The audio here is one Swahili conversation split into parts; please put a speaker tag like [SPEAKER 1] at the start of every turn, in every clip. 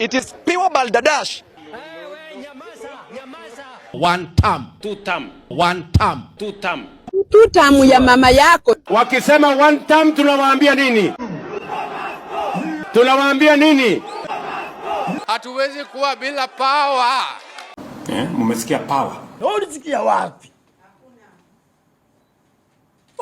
[SPEAKER 1] It is pure balderdash.
[SPEAKER 2] One term, two term, one term, two term.
[SPEAKER 3] Two term ya mama yako.
[SPEAKER 4] Wakisema one term tunawaambia nini? Tunawaambia nini?
[SPEAKER 2] Hatuwezi kuwa bila power.
[SPEAKER 4] Mmesikia power?
[SPEAKER 5] Ulisikia wapi?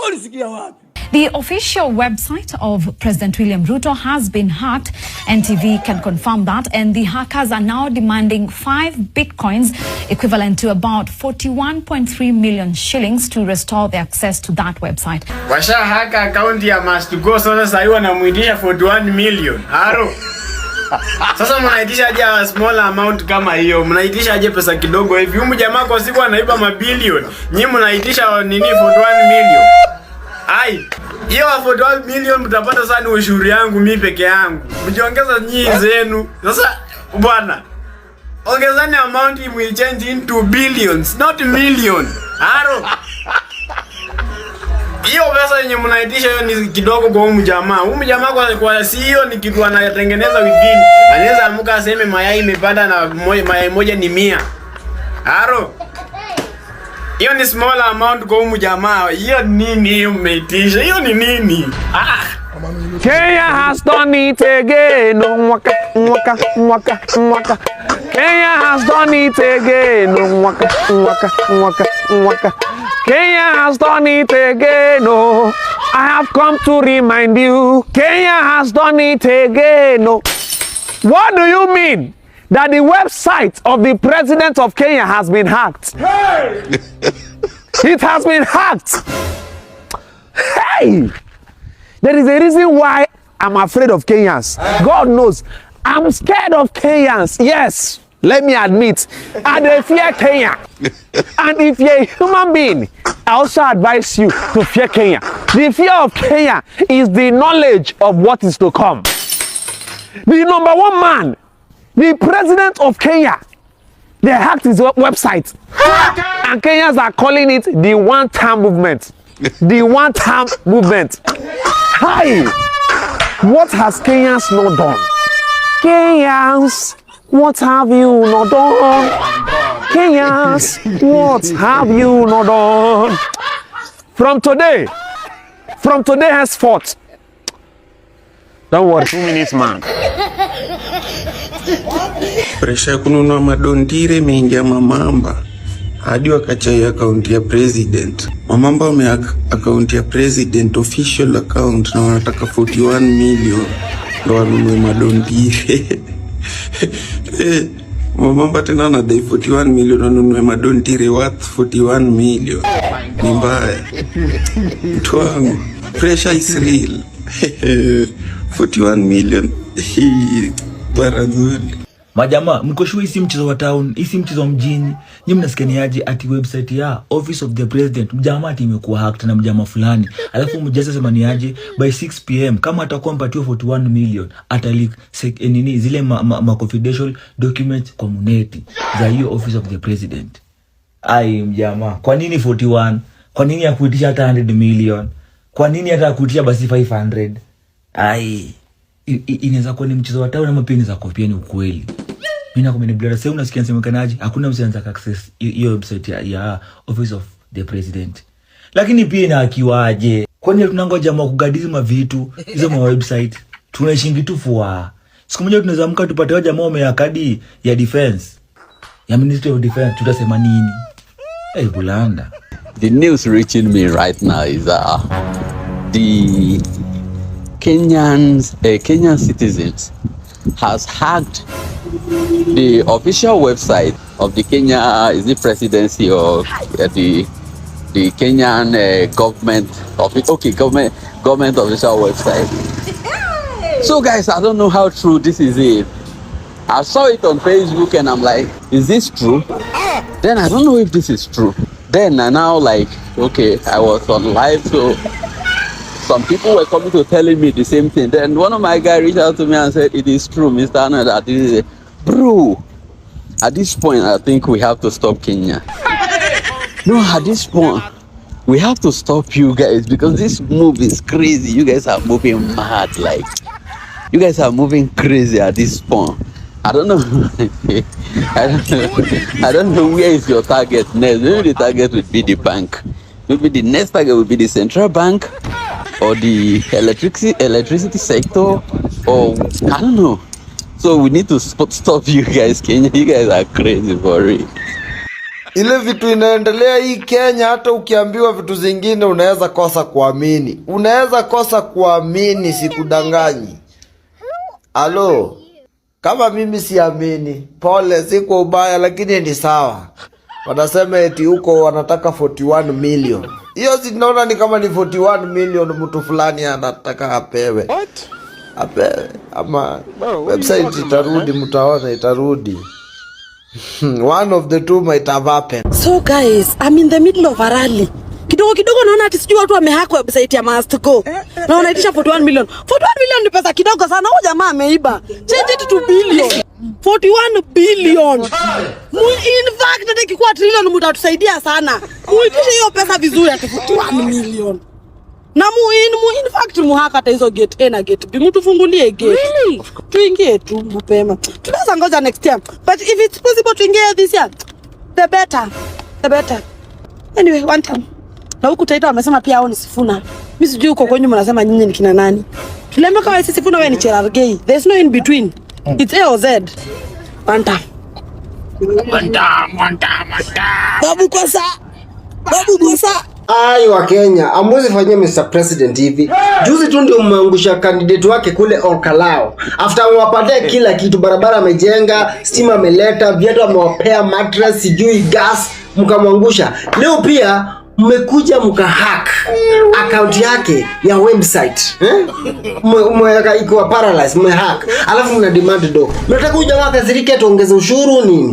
[SPEAKER 5] Ulisikia wapi?
[SPEAKER 6] The official website of President William Ruto has been hacked. NTV can confirm that, and the hackers are now demanding 5 bitcoins, equivalent to about 41.3 million shillings, to restore the access to that website.
[SPEAKER 4] Washa haka account ya Must Go, sasa hiyo wanamuitisha 41 million. Haro. Sasa mnaitisha aje a small amount kama hiyo? Mnaitisha aje pesa kidogo hivi? Huyu jamaa kwa siku anaiba mabilioni. Nyinyi mnaitisha nini 41 million? Ai, hiyo 41 million mtapata sana ushuru yangu mimi peke yangu. Mjiongeza nyinyi zenu. Sasa bwana, ongezani amount will change into billions, not million. Haro. Hiyo pesa yenye mnaitisha hiyo ni kidogo kwa huyu jamaa. Huyu jamaa kwa CEO ni kitu anatengeneza within. Anaweza amuka aseme mayai imepanda na mayai moja ni 100. Haro. Hiyo ni small amount kwa huyu jamaa. Hiyo nini hiyo umeitisha? Hiyo ni nini?
[SPEAKER 7] Kenya has done it again. Mwaka mwaka mwaka mwaka. Kenya has done it again. Mwaka mwaka mwaka mwaka. Kenya has done it again. Oh, I have come to remind you. Kenya has done it again. Oh, what do you mean that the website of the president of Kenya has been hacked? Hey! It has been hacked. Hey! There is a reason why I'm afraid of Kenyans. God knows. I'm scared of Kenyans. Yes, let me admit. And I fear Kenya. And if you're a human being, I also advise you to fear Kenya. The fear of Kenya is the knowledge of what is to come. The number one man, the president of Kenya, they hacked his website. And Kenyans are calling it the one-term movement. The one-term movement. Hi! What has Kenyans not done? Kenyans, what have you not done? Kenyans, what have you not done? From today henceforth, don't worry, 2 minutes man.
[SPEAKER 8] Presha kununua madondire mengia Mamamba hadi wakachai akaunti ya president. Mamamba wame akaunti ya president official account na wanataka 41 million ndo wanunue madondire. Mamamba tena anadai 41 million wanunue madondire worth 41 million. Ni mbaya. Mtu wangu, pressure is real. 41 million. Barazuli.
[SPEAKER 5] Majamaa, mko sure isi mchezo wa town, isi mchezo wa mjini. Nyinyi mnasikaniaje ati website ya Office of the President mjamaa ati imekuwa hacked na mjamaa fulani. Alafu mjaza sema ni aje by 6 pm kama atakuwa mpatiwa 41 million atalik nini zile confidential documents kwa muneti za hiyo Office of the President. Ai mjamaa, kwa nini 41? Kwa nini akuitisha hata 100 million? Kwa nini hata kuitisha basi 500? Ai inaweza kuwa ni mchezo wa town ama pia inaweza kuwa pia ni ukweli. Mimi nakomeni blada sasa unasikia nsemekanaje hakuna mtu anataka access hiyo website ya Office of the President. Lakini pia inakiwaje? Kwani tunangoja jamaa kugadizi mavitu hizo ma website. Tunashingi tu fua. Siku moja tunaweza amka tupate jamaa wameyakadi ya defense. Ya Ministry of Defense tutasema nini? Bulanda.
[SPEAKER 9] The news reaching me right now is the Kenyan citizens has hacked the official website of the Kenya presidency or the Kenyan government official website. So guys, I don't know how true this is. I saw it on Facebook and I'm like, is this true? Then I don't know if this is true. Then I now like, okay, I was on live, so some people were coming to telling me the same thing. Then one of my guys reached out to me and said, it is true, Mr. Arnold, that this is bro, at this point, I think we have to stop Kenya. No, at this point, we have to stop you guys because this move is crazy. You guys are moving mad, like, you guys are moving crazy at this point. I don't know. I don't know where is your target next. Maybe the target would be the bank. Maybe the next target would be the central bank or the electricity sector, or I don't know. So we need to stop you guys, Kenya. You guys are crazy for it.
[SPEAKER 1] Ile vitu inaendelea hii Kenya, hata ukiambiwa vitu zingine unaweza kosa kuamini. Unaweza kosa kuamini, sikudanganyi. Alo, kama mimi siamini, pole, si kwa ubaya, lakini ni sawa. Wanasema eti huko wanataka 41 million. Hiyo sinaona ni kama ni 41 million mtu fulani anataka apewe.
[SPEAKER 2] What?
[SPEAKER 1] Apewe. Ama website itarudi, mtaona itarudi. One of the two might have happened.
[SPEAKER 3] So guys, I'm in the middle of a rally. Kidogo naona ati sijui watu wamehack website ya Must Go. Na wanaitisha 41 million. 41 million ni pesa kidogo sana. Huyo jamaa ameiba. Change it to billion. 41 billion. In fact, hata ikikuwa trillion mtatusaidia sana. Muitishe hiyo pesa vizuri ati 41 million. Na in fact muhaka hata hizo gate A na gate B. Mtufungulie gate. Really? Tuingie tu mapema. Tunaweza ngoja next year. But if it's possible to ingia this year, the better. The better. Anyway, one time. Na huku Taita wamesema pia hao ni Sifuna. Mimi sijui huko kwenyu mnasema nyinyi ni kina nani. Tuliambia kama sisi Sifuna wewe ni Cherargei. There's no in between. It's A or Z. One time. Babu kosa.
[SPEAKER 10] Ai wa Kenya, amwezi fanyia Mr. President hivi. Juzi tu ndio mmeangusha candidate wake kule Olkalao. After mwapatia kila kitu, barabara amejenga, stima ameleta, viatu amewapea, mattress, sijui gas, mkamwangusha. Leo pia mmekuja mkahack account yake ya website. Mweka iko paralyzed, mmehack. Alafu mna demand do. Mnataka huyu jamaa kasirike tuongeze ushuru nini?